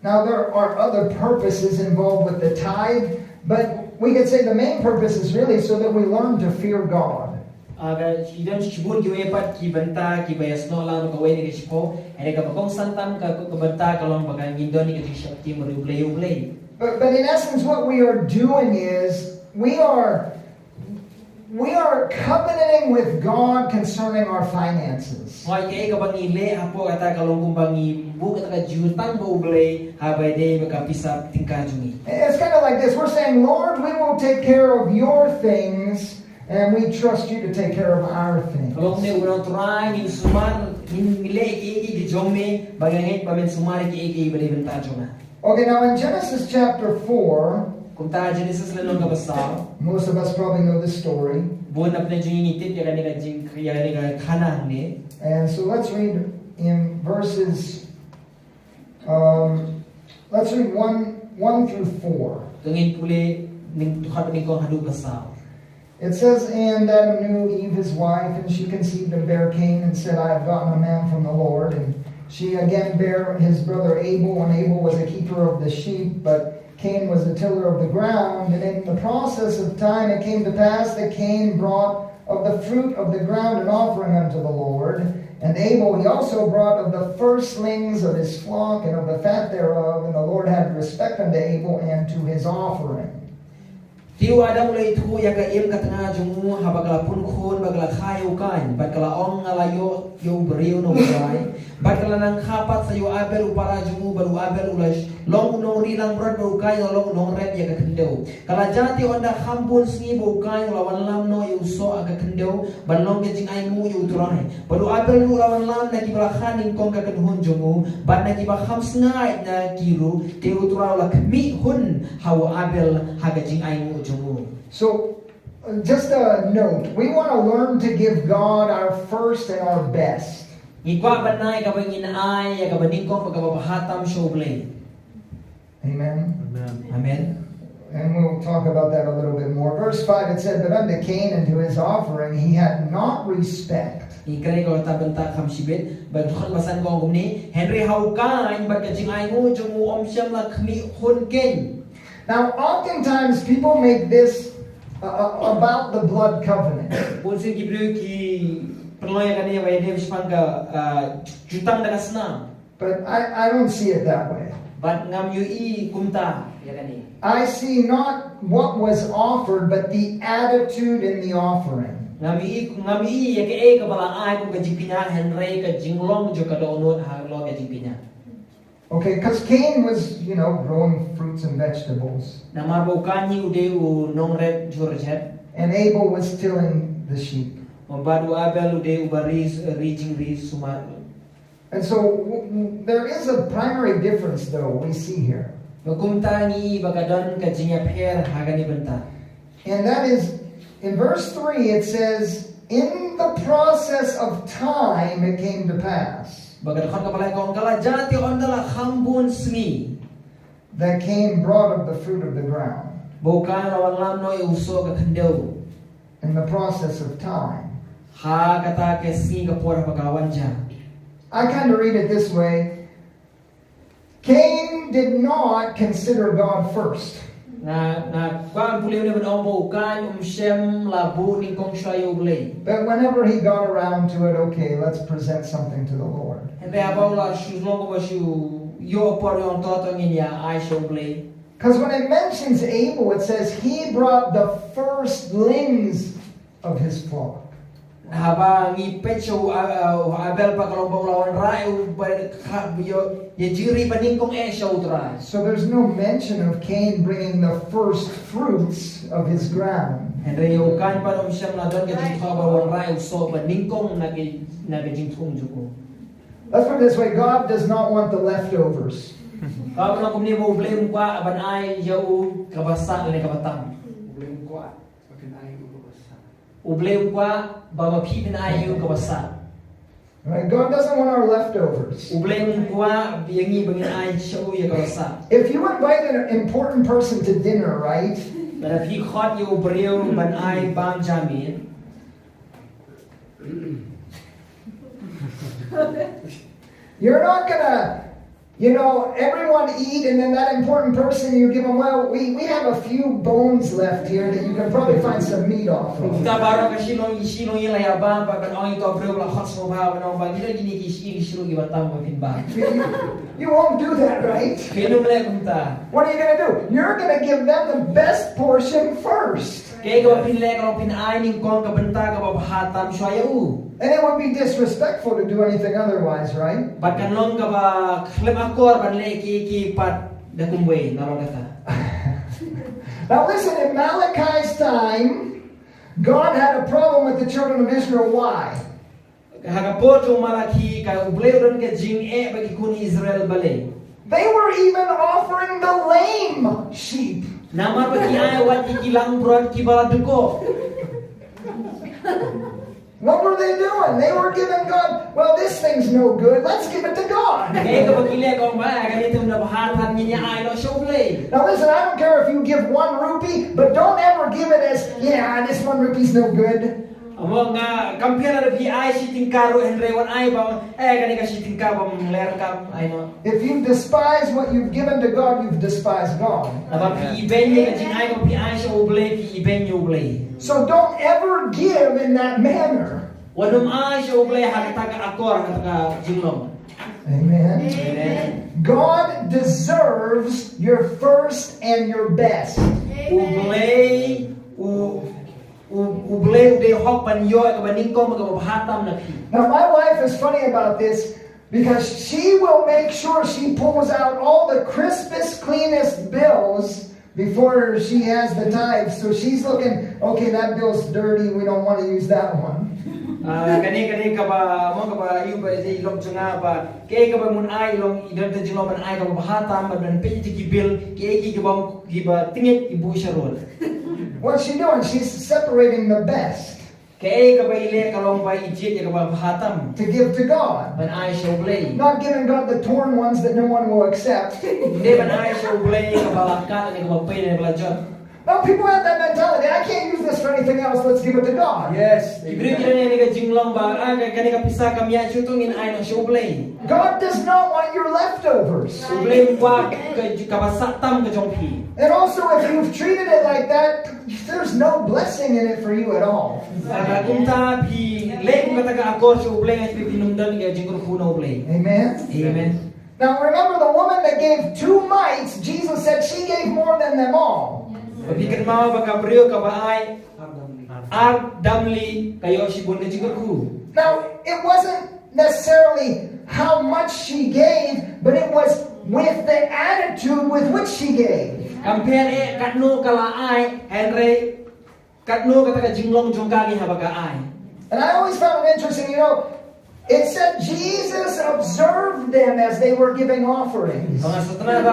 Now there are other purposes involved with the tithe, but we could say the main purpose is really so that we learn to fear God. Aga hidon chibun ki wepat ki banta ki bayasno lang ka weni ka chipo ene ka bagong santam ka banta ka long bagang hidon ni ka shakti mo replay. But in essence, what we are doing is we are covenanting with God concerning our finances. Hoy kay ka bangile apo ata ka long kumbangi bu ka ka jutang bo ublay habay day makapisap tingkajumi. It's kind of like this. We're saying, Lord, we will take care of your things, and we trust you to take care of our things. Kalong ne uno try ni sumar ni le ki jome bagangit pamen sumar ki bali banta jona. Okay, now in Genesis chapter 4, Kung ta Genesis la nung kabasa, most of us probably know this story. buwan na pala jing itit ya kanila jing ya kanila kanang ni. And so let's read in verses, let's read 1 through 4. Tungin puli ning tuhat ning kong hadu basa. It says, and Adam knew Eve his wife, and she conceived and bare Cain, and said, I have gotten a man from the Lord. And she again bare his brother Abel, and Abel was a keeper of the sheep, but Cain was a tiller of the ground. And in the process of time it came to pass that Cain brought of the fruit of the ground an offering unto the Lord. And Abel he also brought of the firstlings of his flock and of the fat thereof. And the Lord had respect unto Abel and to his offering. Tiu Adam le itu ya ka im katanga jumu habagala pun khun bagala khayu kan bagala ong ngalayo yo beriu no bai bagala nang khapat sayo abel upara jumu baru abel ulas long no rilang brad baru kai long no red ya ka kendeu kala jati onda khambun sngi baru kai lawan lam no yu so aga kendeu ban long ke jing ai mu yu turai baru abel nu lawan lam na ki bala khaning kong ka kenhun jumu ban na ki ba kham sngai na kiru tiu turau la kmi hun hawa abel haga jing ai mu. So, just a note, we want to learn to give God our first and our best. Amen. Amen. And we'll talk about that a little bit more. Verse 5 it said, but unto Cain and to his offering he had not respect. Now, oftentimes people make this about the blood covenant. But I don't see it that way. I see not what was offered, but the attitude in the offering. Okay, because Cain was, growing fruits and vegetables. And Abel was tilling the sheep. And so there is a primary difference, though, we see here. And that is, in verse 3, it says, in the process of time it came to pass that Cain brought of the fruit of the ground. In the process of time. I kind of read it this way. Cain did not consider God first. But whenever he got around to it, okay, let's present something to the Lord. Because when it mentions Abel, it says he brought the firstlings of his flock. So there's no mention of Cain bringing the first fruits of his ground. Let's put it this way, God does not want the leftovers. Right? God doesn't want our leftovers. If you invite an important person to dinner, right? You're not gonna You know, everyone eat, and then that important person, you give them, well, we have a few bones left here that you can probably find some meat off of. Kita baru kasi nong isinong yung layabang pag ang ito bro la hot mo ba nong ba dito gini isiro gibatam mo pinba. You won't do that, right? Kino mala kumta. What are you going to do? You're going to give them the best portion first. Kaya ka pinle ka pinaay ning kong kabanta ka babahatam suayu. And it would be disrespectful to do anything otherwise, right? Pagkanong ka ba akor banle ki pat dakumwe namagata. Now listen, in Malachi's time, God had a problem with the children of Israel. Why? Hagapoto malaki ka ubleo ka jing bagi kuni Israel bale. They were even offering the lame sheep. Namar bagi ay wat ikilang brod kibaladuko. What were they doing? They were giving God, well, this thing's no good. Let's give it to God. Now listen, I don't care if you give 1 rupee, but don't ever give it as, yeah, this 1 rupee's no good. If you despise what you've given to God, you've despised God. So don't ever give in that manner. Amen. God deserves your first and your best. Now my wife is funny about this because she will make sure she pulls out all the crispest, cleanest bills before she has the tithe. So she's looking, okay, that bill's dirty, we don't want to use that one. Kani ka ba mo ka ba yu ba di lom tsunga ba ke ka ba mun ai long idan te jino ban ai ka ba hatam ba ban pe ti bil ke ki ba tingit ibu sharol. What's she doing? She's separating the best ke ka ba ile ka long ba ijit ka ba hatam to give to God. Ban ai show blay. Not giving God the torn ones that no one will accept. Hindi ban ai show blay ka ba ka ni ka ba pe ne bla jot. Now people have that mentality. I can't use this for anything else. Let's give it to God. Yes. God does not want your leftovers. And also, if you've treated it like that, there's no blessing in it for you at all. Amen. Amen. Now remember the woman that gave 2 mites, Jesus said she gave more than them all. Now, it wasn't necessarily how much she gave, but it was with the attitude with which she gave. And I always found it interesting, it said Jesus observed them as they were giving offerings. Sometimes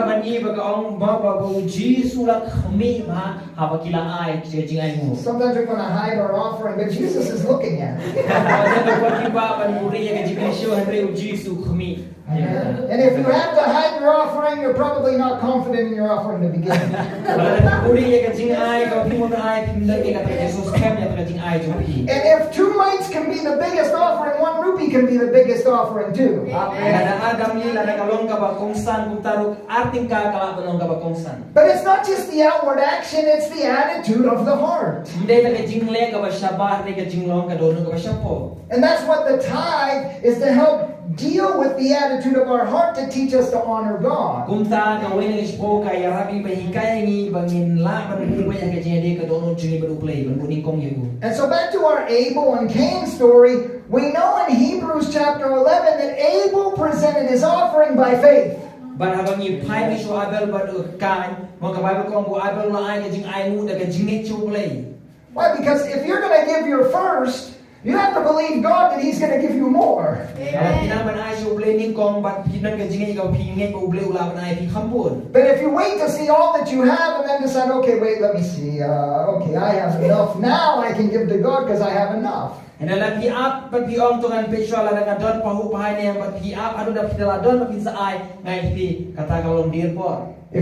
we're going to hide our offering, but Jesus is looking at it. And if you have to hide your offering, you're probably not confident in your offering to begin with. And if 2 mites can be the biggest offering, 1 rupee can be the biggest offering too. But it's not just the outward action, it's the attitude of the heart. And that's what the tithe is, to help deal with the attitude of our heart, to teach us to honor God. And so back to our Abel and Cain story, we know in Hebrews chapter 11 that Abel presented his offering by faith. Why? Because if you're going to give your first, you have to believe God that He's going to give you more. But if you wait to see all that you have and then decide, okay, wait, let me see. Okay, I have enough. Now I can give to God because I have enough. If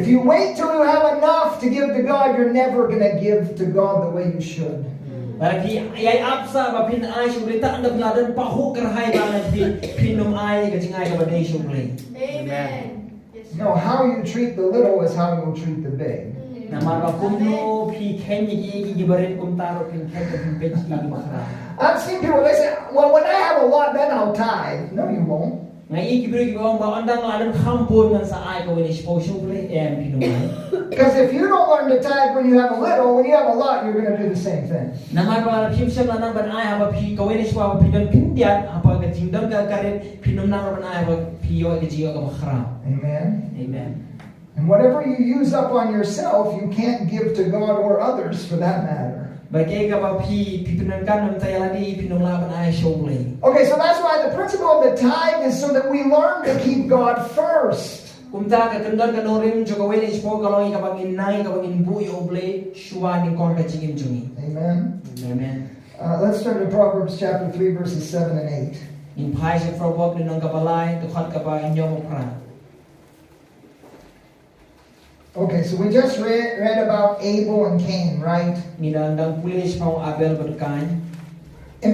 you wait till you have enough to give to God, you're never going to give to God the way you should. Amen. No, how you treat the little is how you'll treat the big. Na marba kumno pi kenyi ki gibarin kumtaro pin ken pin pech ki makra. I've seen people, they say, well, when I have a lot, then I'll tithe. No, you won't. Ngai gibri ki ba andang alam khampon ngan sa ai ko ni sposho ple em pinumai. Because if you don't learn to tithe when you have a little, when you have a lot, you're going to do the same thing. Na marba phim sem na ban ai haba pi ko ni swa pi don pindiat apa ka jingdam ka kare pinum na ban ai haba pi yo ka jiyo ka makhra. Amen. Amen. And whatever you use up on yourself, you can't give to God or others for that matter. Okay, so that's why the principle of the tithe is so that we learn to keep God first. Amen. Amen. Let's turn to Proverbs chapter 3, verses 7 and 8. Okay, so we just read about Abel and Cain, right? In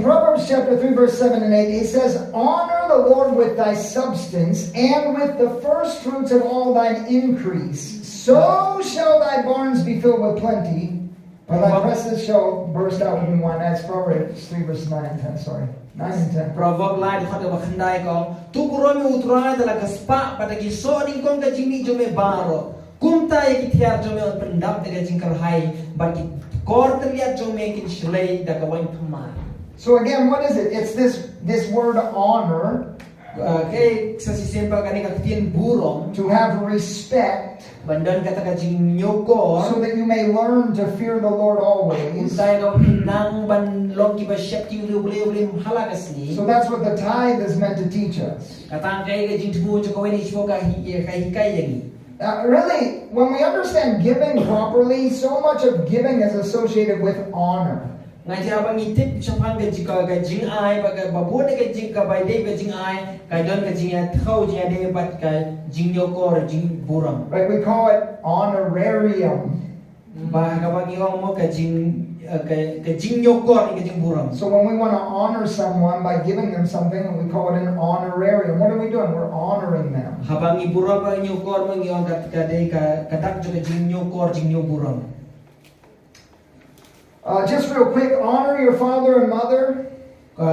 Proverbs chapter 3, verse 7 and 8, it says, honor the Lord with thy substance and with the first fruits of all thine increase. So shall thy barns be filled with plenty, but thy presses shall burst out with new wine. That's Proverbs 3, verse 9 and 10, sorry. 9 and 10. Proverb lain kata bakhandai ko, tu kuromi utrana dalam kaspa pada kiso ning kong kajimi jome baro. Kumta yang kita jome on pendap dengan jingkar hai, bagi kor terlihat jome kin shlei dakawan pemar. So again, what is it? It's this word honor. Okay, sesisempa kani kaktian burong. To have respect. Bandan kata kajing nyokor. So that you may learn to fear the Lord always. So that's what the tithe is meant to teach us. Really, when we understand giving properly, so much of giving is associated with honor. Right, we call it honorarium. So when we want to honor someone by giving them something, we call it an honorarium. What are we doing? We're honoring them. Just real quick, honor your father and mother. You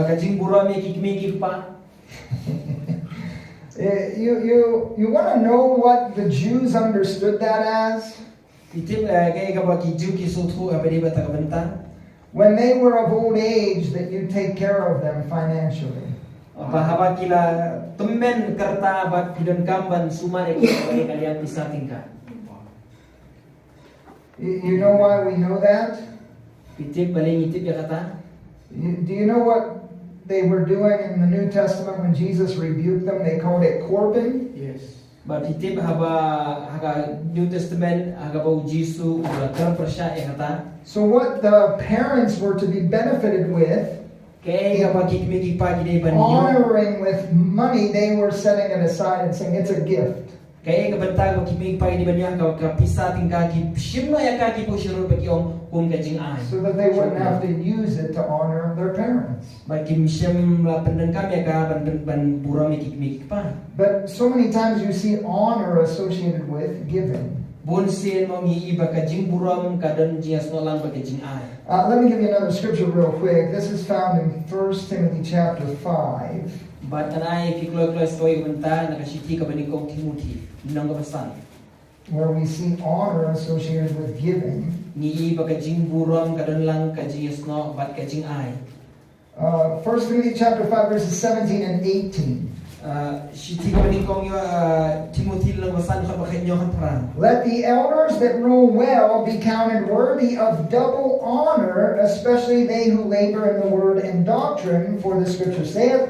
want to know what the Jews understood that as? When they were of old age, that you take care of them financially. You know why we know that? Do you know what they were doing in the New Testament when Jesus rebuked them? They called it Corban. Yes. But hitip haba New Testament haba Jisu ulah persya kata. So what the parents were to be benefited with, honoring with money, they were setting it aside and saying it's a gift. So that they wouldn't have to use it to honor their parents. But so many times you see honor associated with giving. Let me give you another scripture real quick. This is found in 1 Timothy chapter 5. Where we see honor associated with giving. 1 Timothy chapter 5 verses 17 and 18. Let the elders that rule well be counted worthy of double honor, especially they who labor in the word and doctrine, for the scripture saith,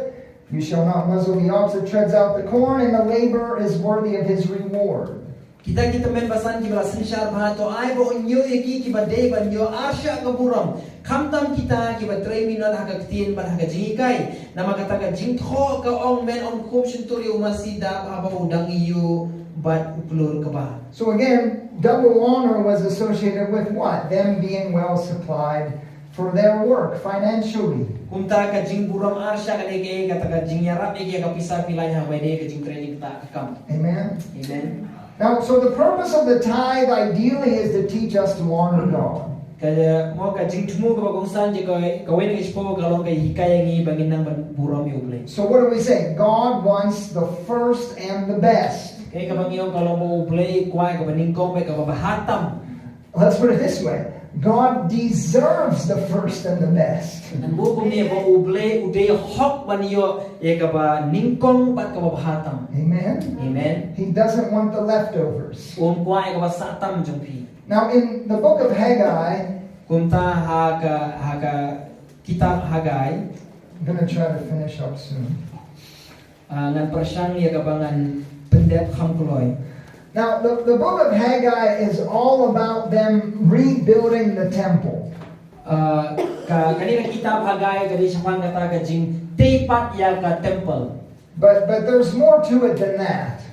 you shall not muzzle the ox that treads out the corn, and the laborer is worthy of his reward. Kita membasan kibala sensyar bahato ai bo nyo eki kibade ban yo asya kaburam kamtam kita kiba treminan hagagtin ban hagajikai nama kataga jingtho ka ong men on kop senturi umasida haba udang iyo bat uklur kaba. So again, double honor was associated with what? Them being well supplied for their work financially. Kumta ka jing buram arsya ka deke kata ka jing yarap eke ka pisar pilai ha wede ka jing training ta kam. Amen. Amen. Now, so the purpose of the tithe ideally is to teach us to honor God. Kaya mo ka jing tumu ka bagongsan je ka wen ka ispo ka long ka hikaya ngi bangin nang buram yu play. So what do we say? God wants the first and the best. Kaya ka bangyo ka long mo play kwai ka baning kong ka bahatam. Let's put it this way. God deserves the first and the best. Ang bukom niya ba uble ude hok baniyo e ka ba ningkong bat ka ba bahatam. Amen. Amen. He doesn't want the leftovers. Kwai ka ba satam jungpi. Now in the book of Haggai, Kumta haga kitab Haggai. I'm going to try to finish up soon. Ngan persyang ya kabangan pendep hamkuloy. Now, the book of Haggai is all about them rebuilding the temple. Kanina kitab Haggai kadi siya kata ka jing tepat ya ka temple. But there's more to it than that.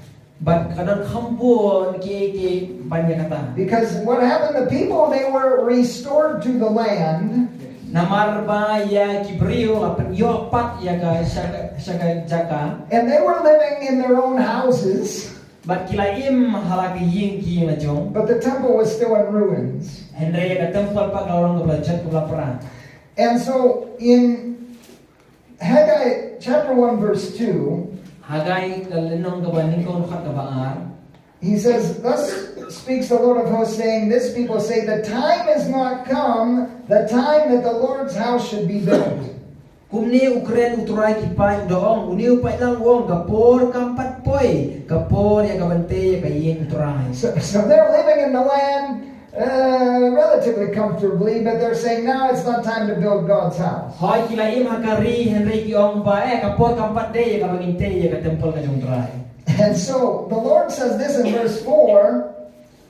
But kadang kampun ki banyak kata. Because what happened, the people, they were restored to the land. Namarba ya kibrio apan yopat ya ka syaka jaka. And they were living in their own houses. But kilaim halaki ying ki na jong. But the temple was still in ruins. Hendra ya ka temple pa kalong ka belajar ka perang. And so in Haggai chapter 1 verse 2, Haggai kalenong ka baning ko ka baar. he says, "Thus speaks the Lord of hosts, saying, this people say, the time is not come, the time that the Lord's house should be built." Kumni ukren uturai kipai doong uni upai lang wong kapor kampat poi kapor ya kabante ya kayin uturai. So they're living in the land relatively comfortably, but they're saying now it's not time to build God's house. Hoy kilaim hakari Henry kiong ba kapor kampat de ya kabanginte ya ka temple ka jong uturai. And so the Lord says this in verse 4.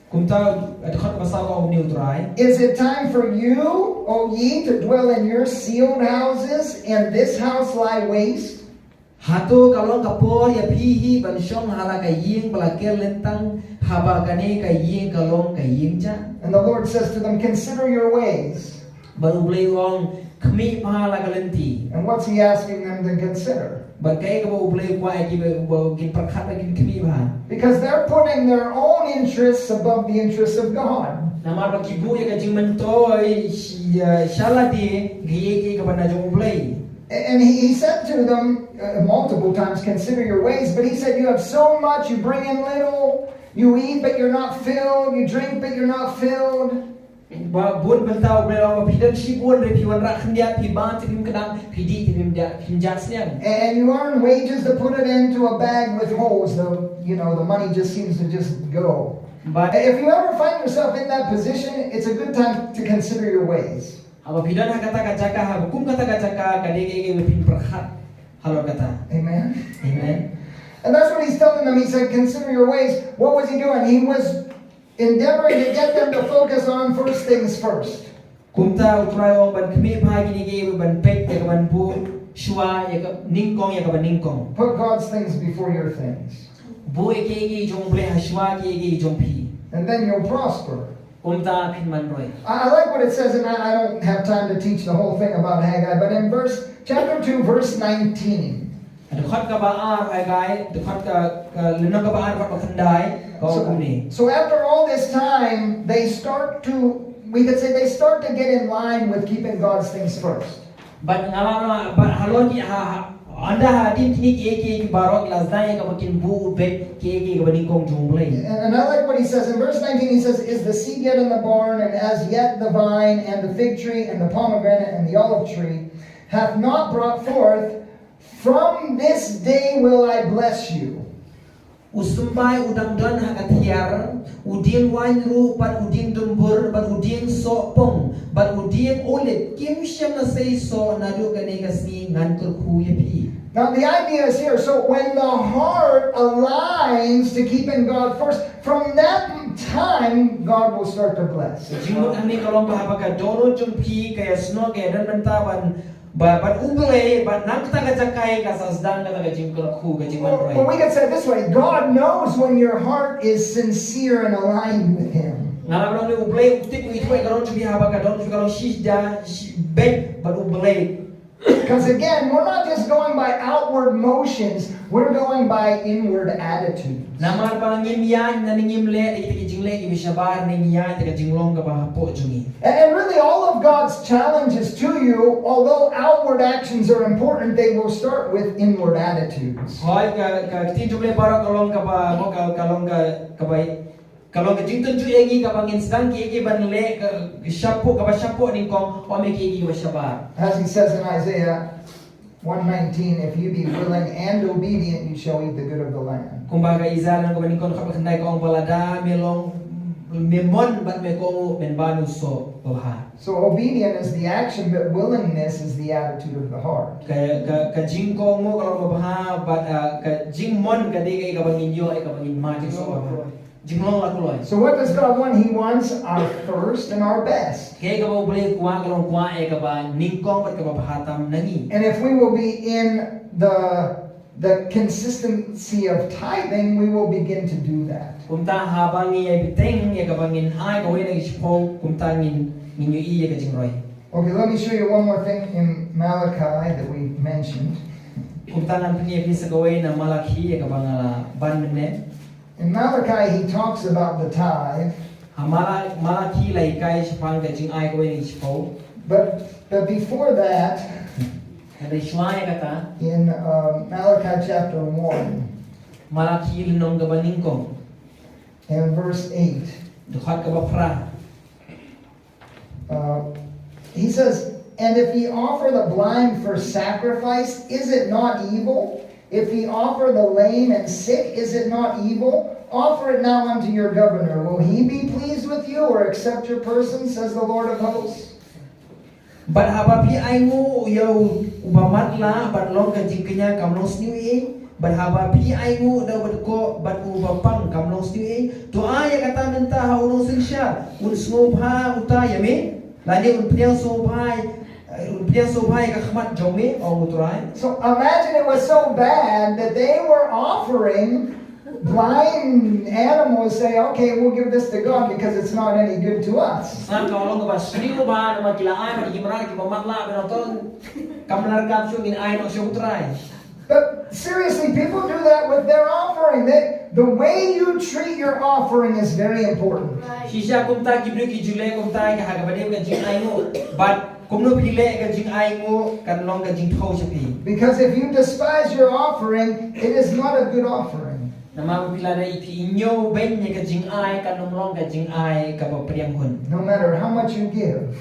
Kumta adkhat pasal ko uni uturai. Is it time for you, O ye, to dwell in your sealed houses, and this house lie waste? Hato kalong kapor ya pihi bansyong hala kaying balakel lentang haba kane kaying kalong kaying cha. And the Lord says to them, consider your ways. Baru boleh wong kemi pahala kalenti. And what's he asking them to consider? Bagai ka ba boleh kuai ki ba kin perkhat kin kemi ba. Because they're putting their own interests above the interests of God. Namar ba kibu ya ka jing mentoy shalati giye ki ka bana jong boleh. And he said to them multiple times, consider your ways. But he said, you have so much, you bring in little, you eat but you're not filled, you drink but you're not filled. Ba bun bentau bela pidan sibun re piwan rak hendia pi ba tim kedang pidi tim dia pinjas niang. And you earn wages to put it into a bag with holes. The money just seems to just go. But if you ever find yourself in that position, it's a good time to consider your ways. Aba pidan kata kacaka ha hukum kata kacaka kadege pin perkhat halor kata. Amen. Amen. And that's what he's telling them. He said, consider your ways. What was he doing? He was endeavoring to get them to focus on first things first. Kumta utrai ong ban kemi bhagi ni ge ban pek ya ban bu shwa ya ningkong ya ban ningkong. Put God's things before your things. Bu ge jong ble hashwa ge jong pi. And then you'll prosper. Kumta pin man roy. I like what it says, and I don't have time to teach the whole thing about Haggai, but in chapter 2, verse 19. Dekat ka baar Haggai, dekat ka lenong ka baar pa khandai kau kuni. So after all this time, they start to get in line with keeping God's things first. But ngalaman halon ki anda hadin kini ki barok lazdai ka makin bu bet ki baning junglay. And I like what he says in verse 19. He says, "Is the seed yet in the barn, and as yet the vine and the fig tree and the pomegranate and the olive tree hath not brought forth? From this day will I bless you." Usumbai udang dan hakatiar, uding wainru pat uding dumbur, pat uding sopong, pat uding olit. Kim siya na say so nado kani kasi ngan kurkuya pi. Now the idea is here. So when the heart aligns to keeping God first, from that time God will start to bless. Jimut ani kalong bahapaka dono jumpi kaya sno kaya dan mentaban. But ugle, but nang taga jakai kasasdan na taga jingkol ku ka jingman roy. Well, we can say it this way: God knows when your heart is sincere and aligned with Him. Ngalam ublay utik itu kalau cumi haba kadon kalau shida bed but ublay. Because again, we're not just going by outward motions, we're going by inward attitudes. Namar palangim yan naningim le iti jingle ki bishabar ning yan tika jinglong ka bahapo jungi. And really all of God's challenges to you, although outward actions are important, they will start with inward attitudes. Hoy ka ti jumle para kalong ka ba mo kalong ka bay kalong ka jingtun ju egi ka bangin stang ki egi ban le ka shapo ka ba shapo ning kong o me ki egi bishabar. As he says in Isaiah 1:19, if you be willing and obedient, you shall eat the good of the land. Kumbaga izalan ko baning kon kapakandai ko ang balada melong memon bat me ko menbanu so baha. So obedient is the action, but willingness is the attitude of the heart. Ka jingko mo kalau baha bat ka jingmon ka de ka bangin yo ka bangin ma jing so baha. Jinglong la kuloy. So what does God want? He wants our first and our best. Kaya ka ba boleh kuha kalong kuha ka ba ningkong bat ka ba bahatam nangi. And if we will be in the consistency of tithing, we will begin to do that. Kumta habangi ay biteng ya ka bangin ay ka wena ispo kumta ngin ninyo iya ka jingroy. Okay, let me show you one more thing in Malachi that we mentioned. Kumta ngan pnya bisa ka wena malaki ya ka bangala ban ne. In Malachi, he talks about the tithe. Malaki lai kai sepang ka jing ay ka wena ispo. But before that, Ada islay kata in Malachi chapter 1 malaki linong ka ba ningkong and verse 8, dukat ka ba pra. he says, and if ye offer the blind for sacrifice, is it not evil? If ye offer the lame and sick, is it not evil? Offer it now unto your governor. Will he be pleased with you or accept your person, says the Lord of hosts? But habapi ay mo yaw ubamat la but long ka jingkanya kamlong sniwi. But habapi ay mo daw ko but ubapang kamlong sniwi. To ay kata nenta ha unong sinsya. Un snobha utaya me. Lani un piyang sobhay. So imagine it was so bad that they were offering blind animals, say, okay, we'll give this to God because it's not any good to us. But seriously, people do that with their offering. The way you treat your offering is very important. Because if you despise your offering, it is not a good offering. No matter how much you give.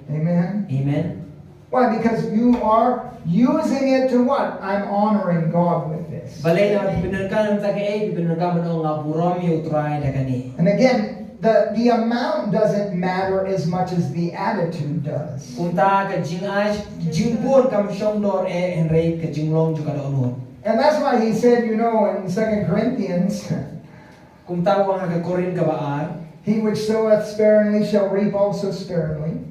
Amen. Amen. Why? Because you are using it to what? I'm honoring God with this. And again, the amount doesn't matter as much as the attitude does. And that's why he said, you know, in 2 Corinthians, he which soweth sparingly shall reap also sparingly.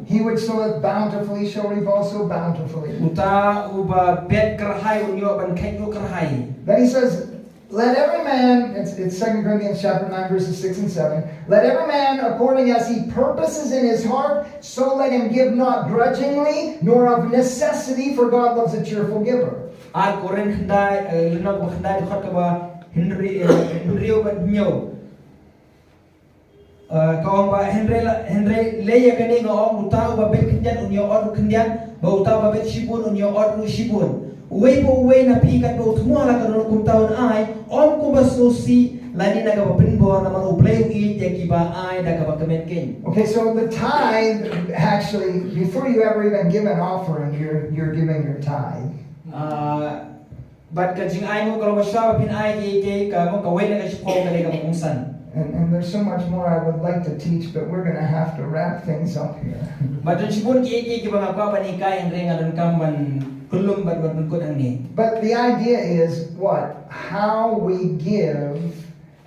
He which soweth bountifully shall reap also bountifully. Then he says, let every man, it's 2 Corinthians chapter 9 verses 6 and 7, let every man according as he purposes in his heart, so let him give not grudgingly, nor of necessity, for God loves a cheerful giver. Uwe na pikat ba utmo la karon kum taon ay ko basusi lani na ka pinbo naman ublay yakiba ay da ka ken. Okay, so the tithe, actually, before you ever even give an offering, you're giving your tithe. But kajing ay mo kalau masya pin ay ka mo kaway na ka sipo ka kungsan. And there's so much more I would like to teach, but we're going to have to wrap things up here. But the idea is what? How we give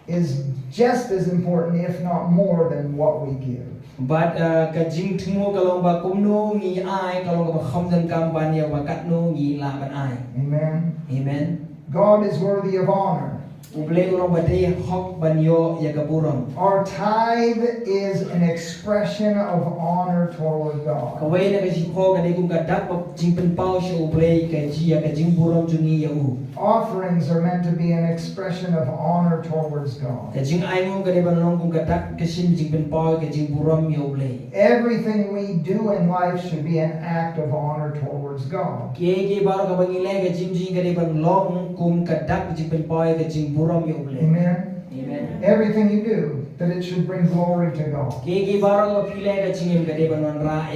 is just as important, if not more, than what we give. But kajing tumo kalong ba kumno ngi ay kalong ba khamdan kampanya ba katno ngi laban ay. Amen. Amen. God is worthy of honor. Ublay urang badai hok banyo yagaburam. Our tithe is an expression of honor toward God. Kawai na kasi po kani kung kadak pag jingpen pao siya ublay kaji ka jingburam jungi yau. Offerings are meant to be an expression of honor towards God. Kajing ayon kani banong kung kadak kasi jingpen pao ka jingburam ublay. Everything we do in life should be an act of honor towards God. Kaya baro ka bangilay ka jing kani banlong kung kadak jingpen pao ka jingburam ublay. Amen. Amen. Everything you do, that it should bring glory to God. Kaya baro ka pilay ka jingim kani banon ra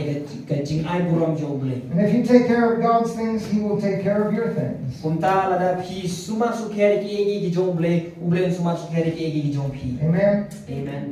ka jing ay buram ublay. And if you take care of God's things, He will take care of your things. Kung ta lada pi sumak sukheri ki egi ki jong ublay sumak sukheri ki egi ki jong pi. Amen. Amen.